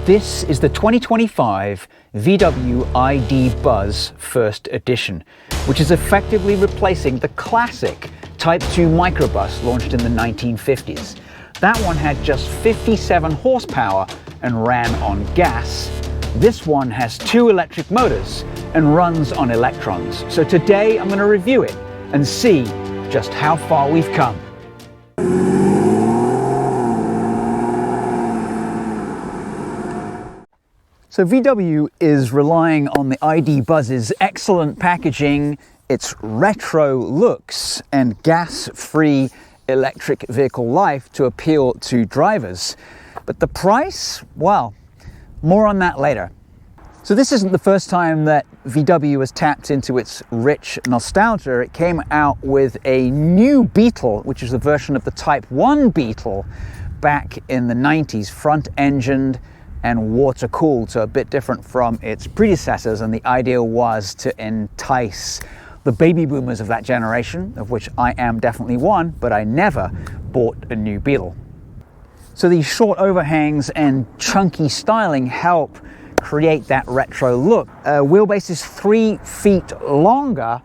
This is the 2025 VW ID Buzz First Edition, which is effectively replacing the classic Type 2 microbus launched in the 1950s. That one had just 57 horsepower and ran on gas. This one has 2 electric motors and runs on electrons. So today I'm going to review it and see just how far we've come. So VW is relying on the ID Buzz's excellent packaging, its retro looks, and gas-free electric vehicle life to appeal to drivers. But the price? Well, more on that later. So this isn't the first time that VW has tapped into its rich nostalgia. It came out with a new Beetle, which is a version of the Type 1 Beetle back in the 90s, front-engined and water-cooled, so a bit different from its predecessors, and the idea was to entice the baby boomers of that generation, of which I am definitely one, but I never bought a new Beetle. So these short overhangs and chunky styling help create that retro look. Wheelbase is 3 feet longer,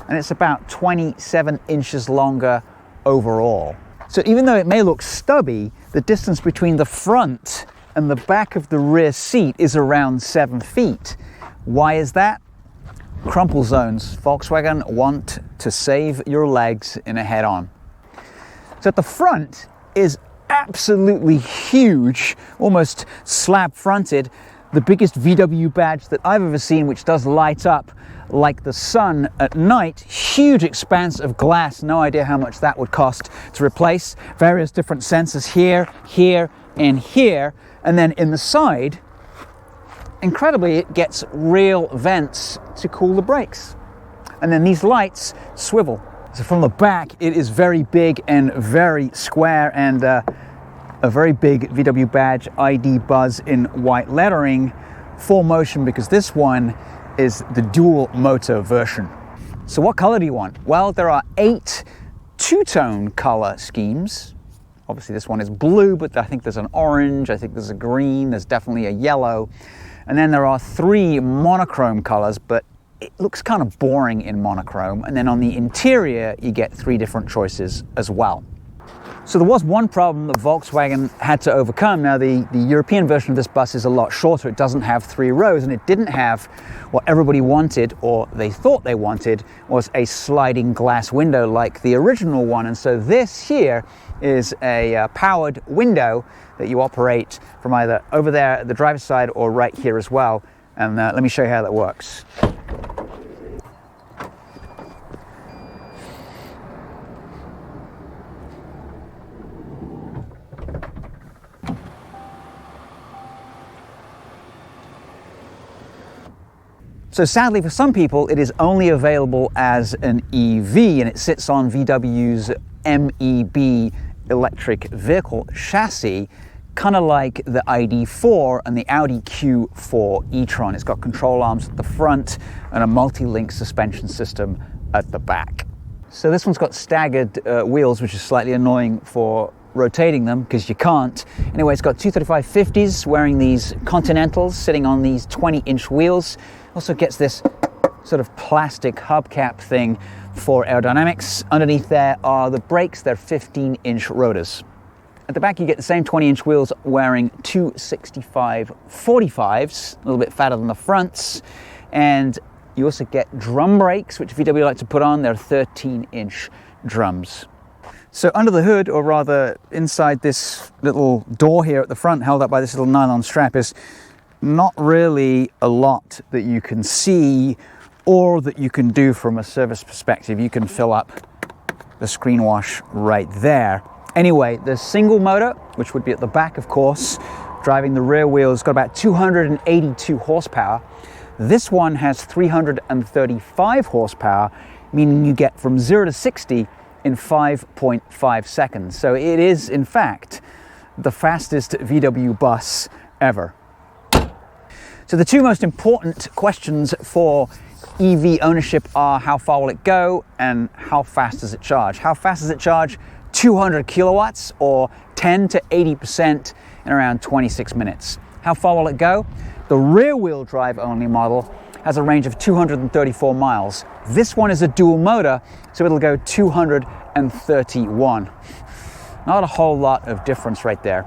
and it's about 27 inches longer overall. So even though it may look stubby, the distance between the front and the back of the rear seat is around 7 feet. Why is that? Crumple zones. Volkswagen want to save your legs in a head-on. So at the front is absolutely huge, almost slab-fronted, the biggest VW badge that I've ever seen, which does light up like the sun at night. Huge expanse of glass, no idea how much that would cost to replace. Various different sensors here, here, and here. And then in the side, incredibly, it gets real vents to cool the brakes. And then these lights swivel. So from the back, it is very big and very square, and a very big VW badge, ID Buzz in white lettering, 4Motion, because this one is the dual motor version. So what color do you want? Well, there are 8 two-tone color schemes. Obviously this one is blue, but I think there's an orange, I think there's a green, there's definitely a yellow. And then there are 3 monochrome colors, but it looks kind of boring in monochrome. And then on the interior, you get 3 different choices as well. So there was one problem that Volkswagen had to overcome. Now the European version of this bus is a lot shorter. It doesn't have 3 rows, and it didn't have what everybody wanted, or they thought they wanted, was a sliding glass window like the original one. And so this here is a powered window that you operate from either over there at the driver's side or right here as well. And let me show you how that works. So sadly for some people, it is only available as an EV, and it sits on VW's MEB electric vehicle chassis, kind of like the ID4 and the Audi Q4 e-tron. It's got control arms at the front and a multi-link suspension system at the back. So this one's got staggered wheels, which is slightly annoying for rotating them because you can't. Anyway, it's got 235/50s wearing these Continentals sitting on these 20-inch wheels. Also gets this sort of plastic hubcap thing for aerodynamics. Underneath there are the brakes. They're 15-inch rotors. At the back you get the same 20-inch wheels wearing 265/45s, a little bit fatter than the fronts. And you also get drum brakes, which VW like to put on. They're 13-inch drums. So under the hood, or rather inside this little door here at the front, held up by this little nylon strap, is not really a lot that you can see or that you can do from a service perspective. You can fill up the screen wash right there. Anyway, the single motor, which would be at the back of course, driving the rear wheels, got about 282 horsepower. This one has 335 horsepower, meaning you get from 0 to 60 in 5.5 seconds. So it is in fact the fastest VW bus ever. So the 2 most important questions for EV ownership are: how far will it go, and how fast does it charge? How fast does it charge? 200 kilowatts, or 10 to 80% in around 26 minutes. How far will it go? The rear-wheel drive only model has a range of 234 miles. This one is a dual motor, so it'll go 231. Not a whole lot of difference right there.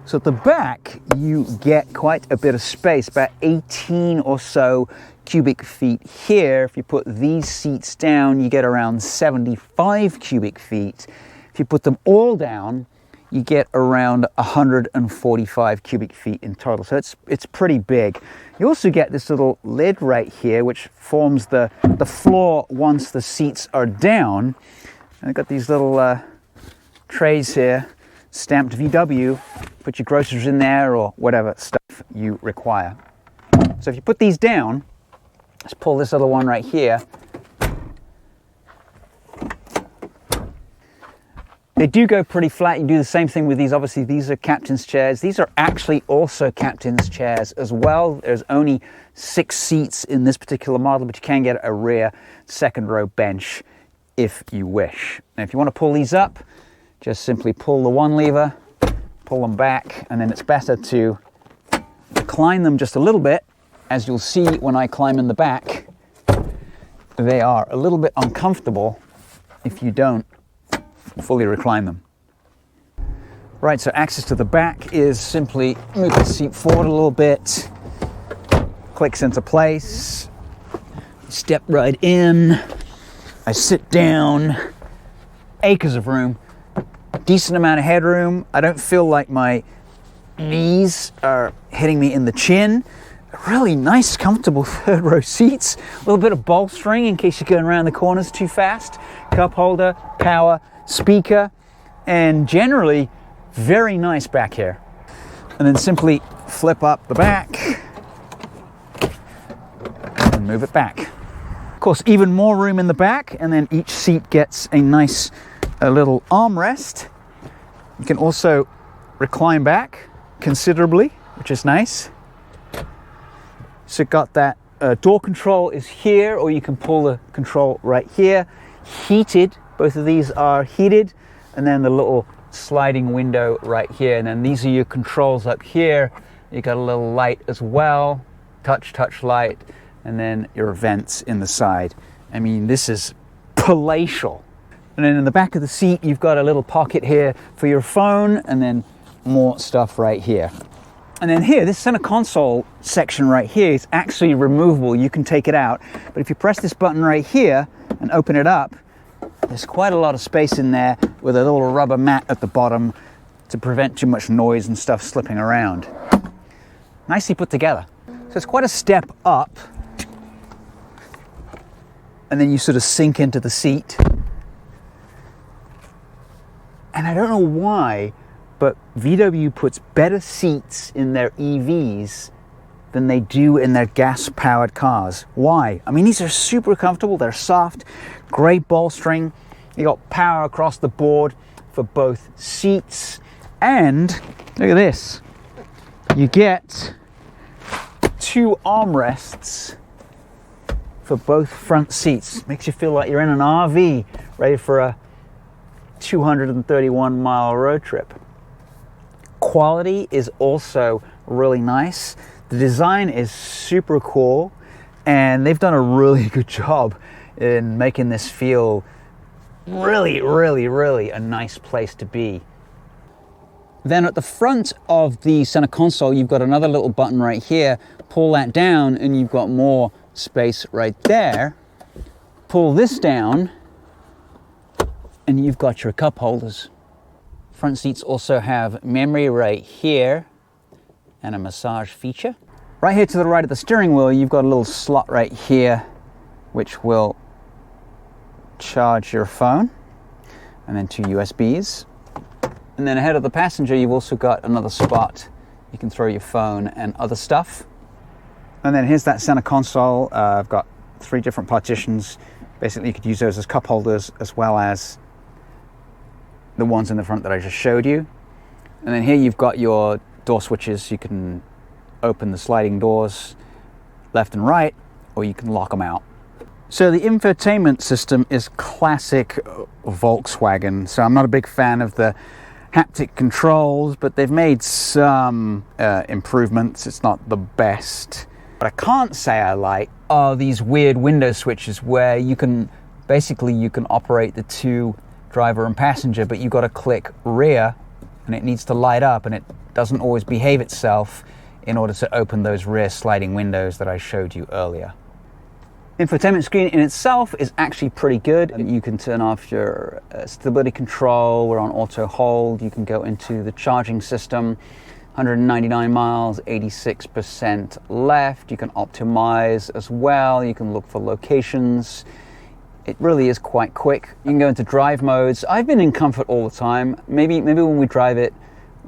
So at the back, you get quite a bit of space, about 18 or so cubic feet here. If you put these seats down, you get around 75 cubic feet. If you put them all down, you get around 145 cubic feet in total. So it's pretty big. You also get this little lid right here, which forms the floor once the seats are down. And I've got these little trays here, stamped VW. Put your groceries in there or whatever stuff you require. So if you put these down, let's pull this other one right here. They do go pretty flat. You do the same thing with these. Obviously, these are captain's chairs. These are actually also captain's chairs as well. There's only 6 seats in this particular model, but you can get a rear second row bench if you wish. Now, if you want to pull these up, just simply pull the one lever, pull them back, and then it's better to recline them just a little bit. As you'll see when I climb in the back, they are a little bit uncomfortable if you don't fully recline them. Right, so access to the back is simply move the seat forward a little bit, clicks into place, step right in, I sit down, acres of room, decent amount of headroom. I don't feel like my knees are hitting me in the chin. Really nice, comfortable third row seats. A little bit of bolstering in case you're going around the corners too fast. Cup holder, power, speaker, and generally very nice back here. And then simply flip up the back and move it back. Of course, even more room in the back, and then each seat gets a nice little armrest. You can also recline back considerably, which is nice. So got that door control is here, or you can pull the control right here. Heated, both of these are heated, and then the little sliding window right here. And then these are your controls up here. You got a little light as well, touch light, and then your vents in the side. I mean, this is palatial. And then in the back of the seat, you've got a little pocket here for your phone, and then more stuff right here. And then here, this center console section right here is actually removable. You can take it out. But if you press this button right here and open it up, there's quite a lot of space in there with a little rubber mat at the bottom to prevent too much noise and stuff slipping around. Nicely put together. So it's quite a step up. And then you sort of sink into the seat. And I don't know why, but VW puts better seats in their EVs than they do in their gas-powered cars. Why? I mean, these are super comfortable, they're soft, great bolstering, you got power across the board for both seats, and look at this, you get 2 armrests for both front seats. Makes you feel like you're in an RV ready for a 231-mile road trip. Quality is also really nice. The design is super cool, and they've done a really good job in making this feel really a nice place to be. Then at the front of the center console, you've got another little button right here. Pull that down and you've got more space right there. Pull this down and you've got your cup holders. Front seats also have memory right here and a massage feature. Right here to the right of the steering wheel, you've got a little slot right here which will charge your phone, and then 2 USBs. And then ahead of the passenger, you've also got another spot. You can throw your phone and other stuff. And then here's that center console. I've got 3 different partitions. Basically, you could use those as cup holders as well as the ones in the front that I just showed you. And then here you've got your door switches. You can open the sliding doors left and right, or you can lock them out. So the infotainment system is classic Volkswagen. So I'm not a big fan of the haptic controls, but they've made some improvements. It's not the best. But I can't say I like are these weird window switches where you can operate the two, driver and passenger, but you've got to click rear and it needs to light up, and it doesn't always behave itself in order to open those rear sliding windows that I showed you earlier. Infotainment screen in itself is actually pretty good. You can turn off your stability control. We're on auto hold. You can go into the charging system. 199 miles, 86% left. You can optimize as well. You can look for locations. It really is quite quick. You can go into drive modes. I've been in comfort all the time. Maybe when we drive it,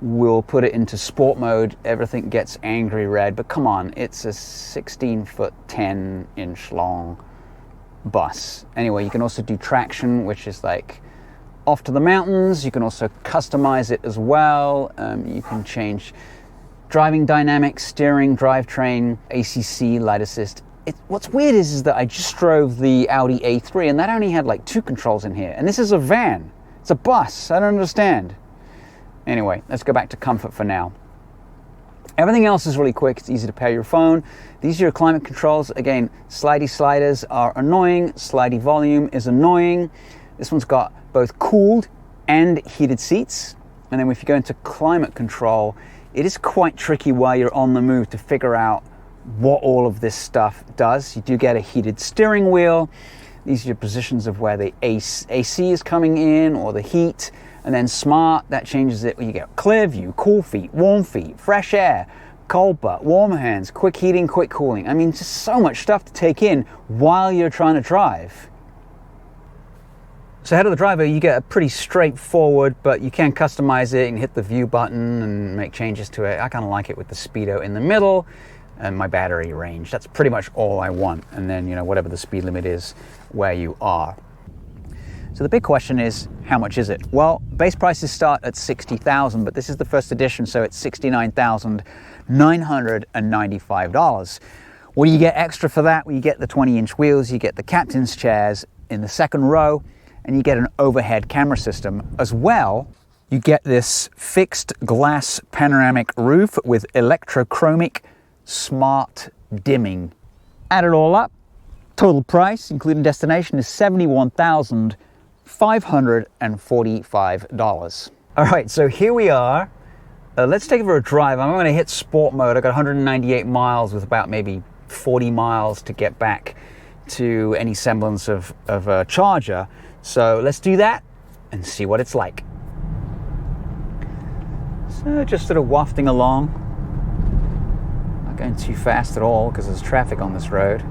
we'll put it into sport mode. Everything gets angry red, but come on, it's a 16-foot, 10-inch long bus. Anyway, you can also do traction, which is like off to the mountains. You can also customize it as well. You can change driving dynamics, steering, drivetrain, ACC, light assist. What's weird is that I just drove the Audi A3 and that only had like 2 controls in here. And this is a van. It's a bus. I don't understand. Anyway, let's go back to comfort for now. Everything else is really quick. It's easy to pair your phone. These are your climate controls. Again, slidey sliders are annoying. Slidey volume is annoying. This one's got both cooled and heated seats. And then if you go into climate control, it is quite tricky while you're on the move to figure out what all of this stuff does. You do get a heated steering wheel. These are your positions of where the AC is coming in or the heat. And then smart, that changes it. You get clear view, cool feet, warm feet, fresh air, cold butt, warm hands, quick heating, quick cooling. I mean, just so much stuff to take in while you're trying to drive. So head of the driver, you get a pretty straightforward, but you can customize it and hit the view button and make changes to it. I kind of like it with the speedo in the middle and my battery range. That's pretty much all I want. And then, whatever the speed limit is where you are. So the big question is, how much is it? Well, base prices start at $60,000, but this is the first edition, so it's $69,995. What do you get extra for that? Well, you get the 20-inch wheels, you get the captain's chairs in the second row, and you get an overhead camera system. As well, you get this fixed glass panoramic roof with electrochromic smart dimming. Add it all up, total price, including destination, is $71,545. All right, so here we are. Let's take it for a drive. I'm going to hit sport mode. I got 198 miles with about maybe 40 miles to get back to any semblance of a charger. So let's do that and see what it's like. So just sort of wafting along. Not going too fast at all because there's traffic on this road.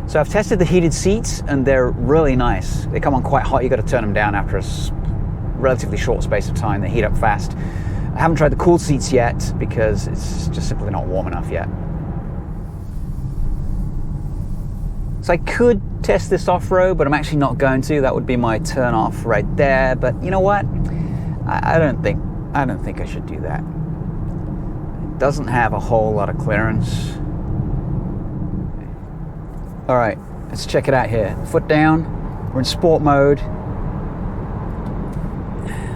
So I've tested the heated seats and they're really nice. They come on quite hot. You got to turn them down after a relatively short space of time. They heat up fast. I haven't tried the cooled seats yet because it's just simply not warm enough yet. So I could test this off-road, but I'm actually not going to. That would be my turn off right there. But you know what? I don't think I should do that. It doesn't have a whole lot of clearance. All right, let's check it out here. Foot down, we're in sport mode.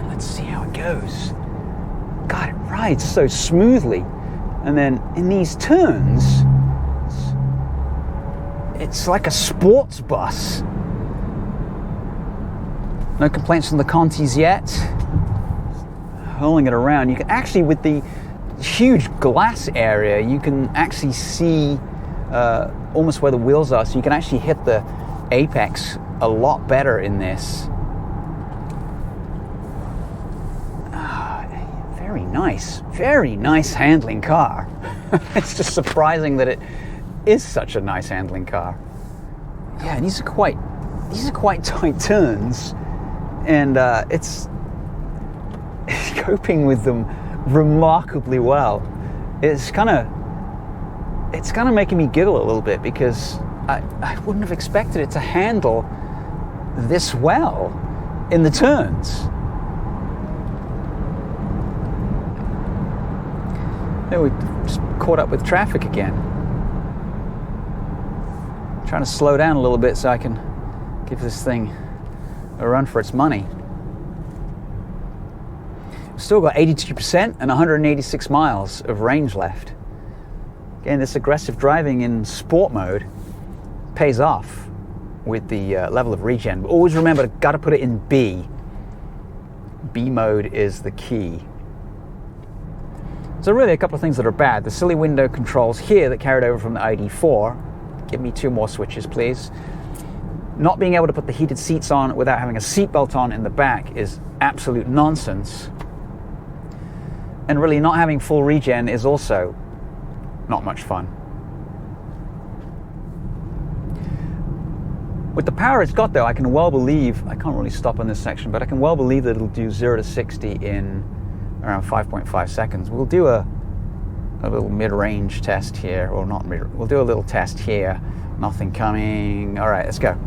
Let's see how it goes. God, it rides so smoothly. And then in these turns, it's like a sports bus. No complaints from the Contis yet. Hurling it around. You can actually, with the huge glass area, you can actually see almost where the wheels are, so you can actually hit the apex a lot better in this. Very nice handling car. It's just surprising that it is such a nice handling car. Yeah, these are quite tight turns, and it's coping with them remarkably well. It's kind of making me giggle a little bit because I wouldn't have expected it to handle this well in the turns. Then we just caught up with traffic again. Trying to slow down a little bit so I can Give this thing a run for its money. We've still got 82% and 186 miles of range left. Again, this aggressive driving in sport mode pays off with the level of regen. But always remember, got to put it in B. B mode is the key. So really a couple of things that are bad. The silly window controls here that carried over from the ID4. Give me 2 more switches, please. Not being able to put the heated seats on without having a seatbelt on in the back is absolute nonsense. And really not having full regen is also not much fun. With the power it's got though, I can well believe, I can't really stop on this section, but I can well believe that it'll do 0 to 60 in around 5.5 seconds. We'll do a little mid-range test here, or not mid, we'll do a little test here. Nothing coming. All right, let's go.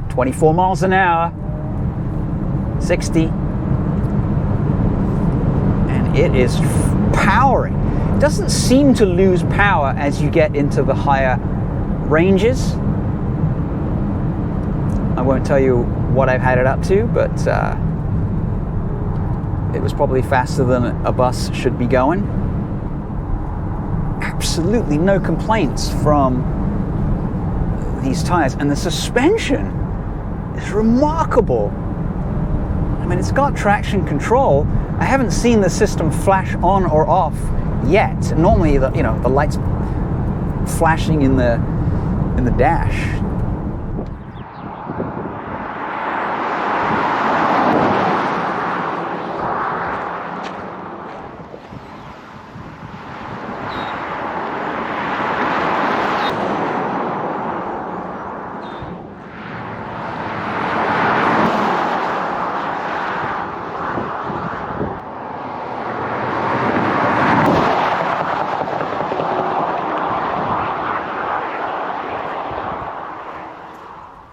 24 miles an hour, 60. And it is powering. It doesn't seem to lose power as you get into the higher ranges. I won't tell you what I've had it up to, but it was probably faster than a bus should be going. Absolutely no complaints from these tires, and the suspension is remarkable. I mean, it's got traction control. I haven't seen the system flash on or off yet. Normally, the lights flashing in the dash.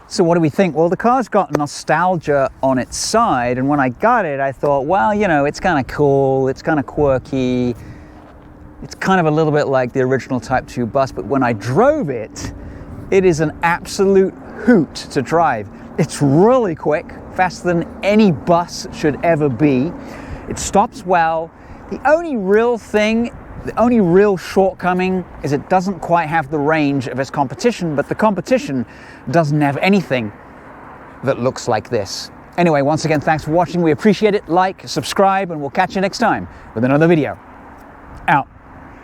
So what do we think? Well, the car's got nostalgia on its side, and when I got it, I thought, well, it's kind of cool, it's kind of quirky, it's kind of a little bit like the original Type 2 bus, but when I drove it, it is an absolute hoot to drive. It's really quick, faster than any bus should ever be. It stops well. The only real shortcoming is it doesn't quite have the range of its competition, but the competition doesn't have anything that looks like this. Anyway, once again, thanks for watching. We appreciate it. Like, subscribe, and we'll catch you next time with another video. Out.